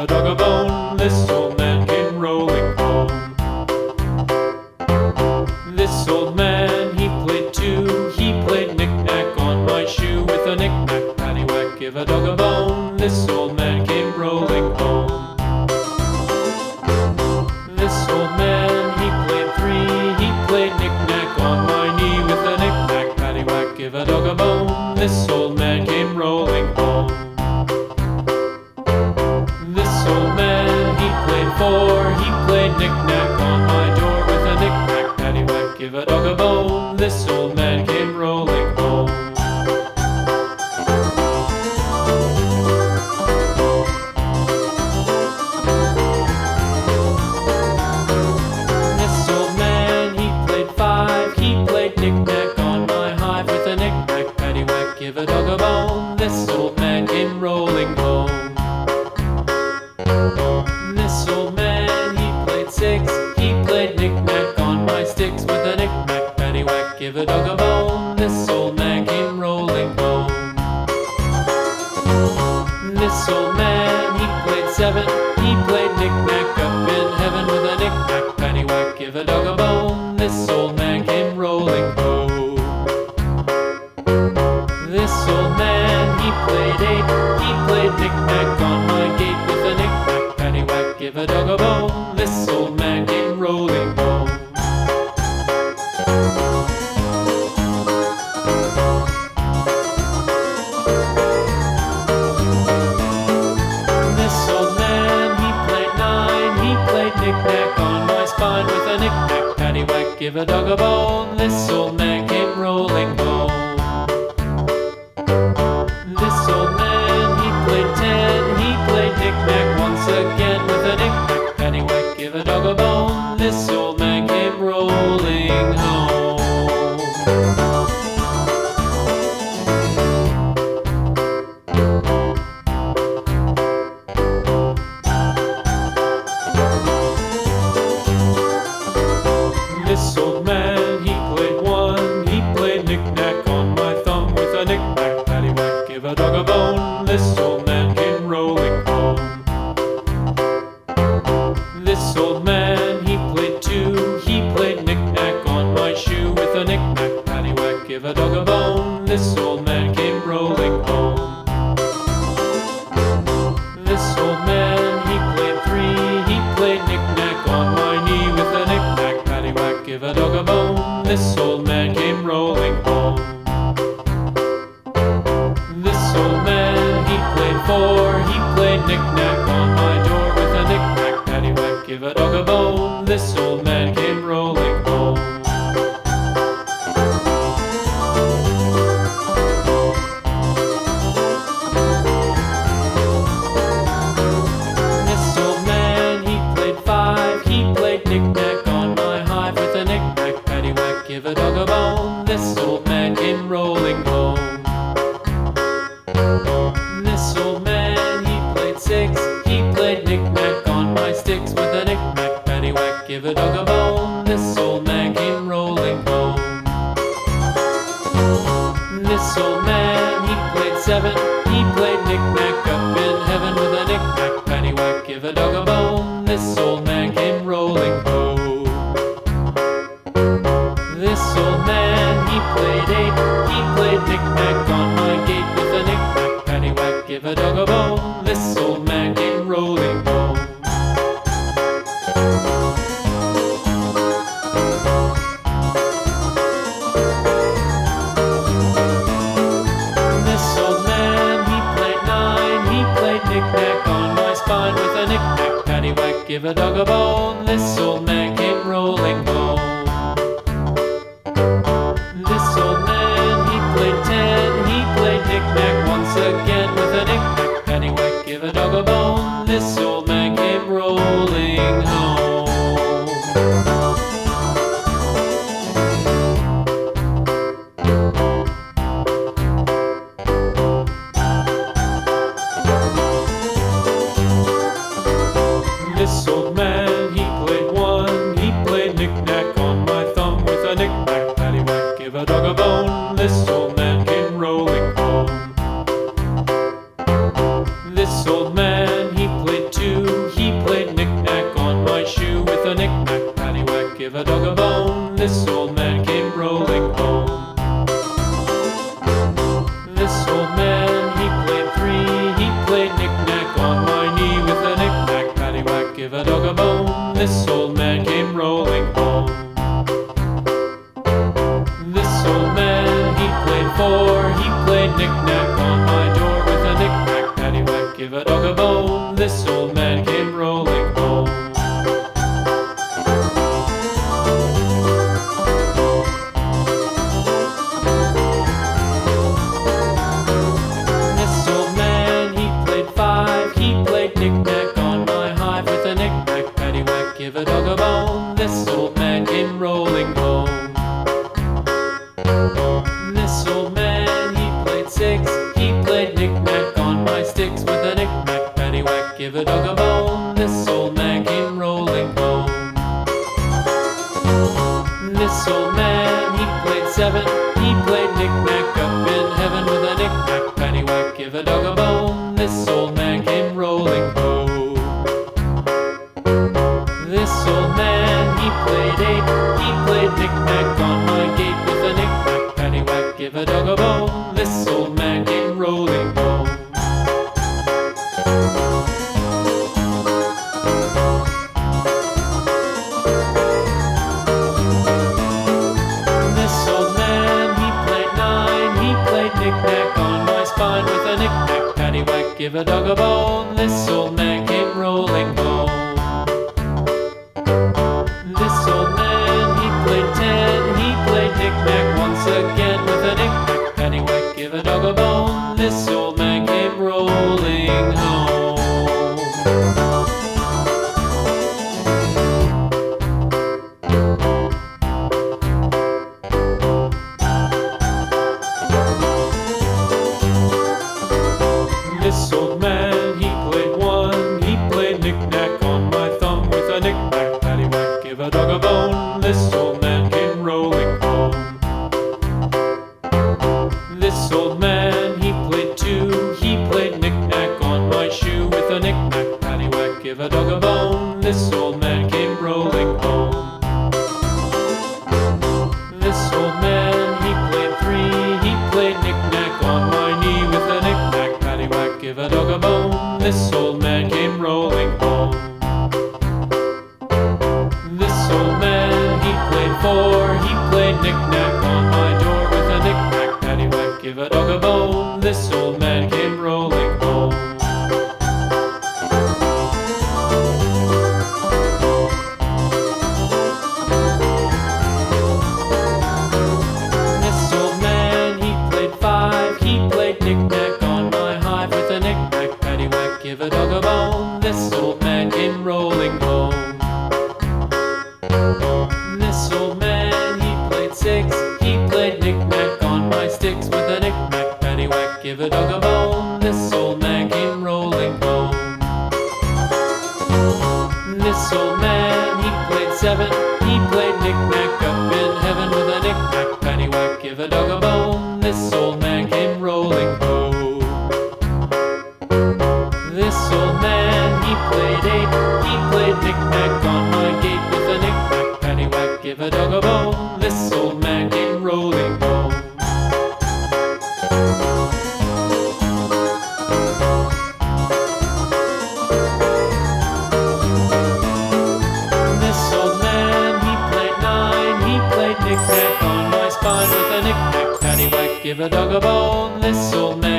a dog a bone. This old man came rolling home. This old man, he played too. He played knick-knack on my shoe with a knick-knack, paddywhack, give a dog a bone. This old man came rolling home. This old man, he played three. He played knick-knack on my knee with a knick-knack, paddywhack, give a dog a bone. This old man came rolling home. This old man, he played four. He played knick-knack on my door with a knick-knack, paddywhack, give a dog a bone. This old man came rolling home. This old man, he played five. He played knick-knack on my hive with a knick-knack, paddywhack, give a dog a bone. This old man came rolling home. This old man, he played six. He played knick-knack on my sticks with a knick-knack, paddywhack, give a dog a bone. This old man came rolling home. This old man, he played seven. He played knick-knack up in heaven with a knick-knack, paddywhack, give a dog a bone. This old man came rolling home. This old man, he played eight. He played knick-knack on my gate with a knick-knack, paddywhack, give a dog a bone. This old man came rolling home. This old man, he played nine. He played knick-knack on my spine with a knick-knack, paddywhack, give a dog a bone. This old man came rolling home. This old man, he played ten. He played knick-knack once again with a knick-knack, paddywhack, give a dog a bone. This old man came rolling home. This old man, he played one. He played knick-knack on my thumb with a knick-knack, paddywhack, give a dog a bone. This old man came rolling home. This old man, he played two. He played knick-knack on my shoe with a knick-knack, paddywhack, give a dog a bone. This old man came rolling home. This old man, he played three. He played knick-knack on my knee with a knick-knack, paddywhack, give a dog a bone. This old man came rolling home. This old man, he played four. He played knick-knack on my door with a knick-knack, paddywhack, give a dog a bone. This old man came rolling home. This old man, he played five. He played knick-knack on my hive with a knick-knack, paddywhack, give a dog a bone. This old man came rolling home. This old man, he played six. He played knick-knack on my sticks with a knick-knack, paddywhack, give a dog a bone. This old man came rolling home. This old man, he played seven. He played knick-knack up in heaven with a knick-knack, paddywhack, give a dog a bone. This old man came rolling home. This old man, he played eight. He played knick-knack on my gate with a knick-knack, paddywhack, give a dog a bone. This old man came rolling home. This old man, he played nine. He played knick-knack on my spine with a knick-knack, paddywhack, give a dog a bone. This old man came rolling home. This old man, he played ten. He played knick-knack once again with a knick-knack, paddywhack, give a dog a bone. This old man came rolling home. This old man, he played one. He played knick-knack on my thumb with a knick-knack, paddywhack, give a dog a bone. This old man came rolling home. This old man, he played two. knick-knack on my knee with a knick-knack, paddywhack, give a dog a bone. This old man came rolling home. This old man, he played four, he played knick-knack on my door with a knick-knack, paddywhack, give a dog a bone. This old man came rolling home. This old man, he played five, he played knick-knack on my hive with a knick-knack, paddywhack, give a dog a bone. This old man came rolling home. This old man, he played six, he played knick-knack on my sticks with a knick-knack, paddywhack, give a dog a bone. This old man came rolling home. This old man, he played seven, he played knick-knack up in heaven with a knick-knack, paddywhack, give a dog a bone. This old man came rolling home. This old man, he played eight, he played knick-knack on my gate with a knick-knack, paddywhack, give a dog a bone. This old man came rolling home. This old man, he played nine, he played knick-knack on my spine with a knick-knack, paddywhack, give a dog a bone. This old man came rolling home. This old man, he played ten, he played knick-knack once again with a knick-knack, paddywhack, give a dog a bone. This old man came rolling home. This old man, he played one, he played knick-knack on my thumb with a knick-knack, paddywhack, give a dog a bone. This old man came rolling home. This old man, he played two, he played knick-knack on my shoe with a knick-knack, paddywhack, give a dog a bone. This old man came rolling home. This old man, he played three, he played knick-knack on my knee with a knick-knack, paddywhack, give a dog a bone. This old man came rolling home. This old man, he played four, he played knick-knack on my door with a knick-knack, paddywhack, give a dog a bone. This old man came rolling home. This old man, he played five, he played knick-knack on my hive with a knick-knack, paddywhack, give a dog a bone. This old man came rolling home. This old man, he played six, he played knick-knack on my sticks with a knick-knack, paddywhack, give a dog a bone. This old man came rolling home. This old man, he played seven, he played knick-knack up in heaven with a knick-knack, paddywhack, give a dog a bone. This old man came rolling home. This old man, he played eight, he played knick-knack on my gate with a knick-knack, paddywhack, give a dog a bone. This old man came rolling home. This old man, he played nine, he played knick-knack on my spine with a knick-knack, paddywhack, give a dog a bone. This old man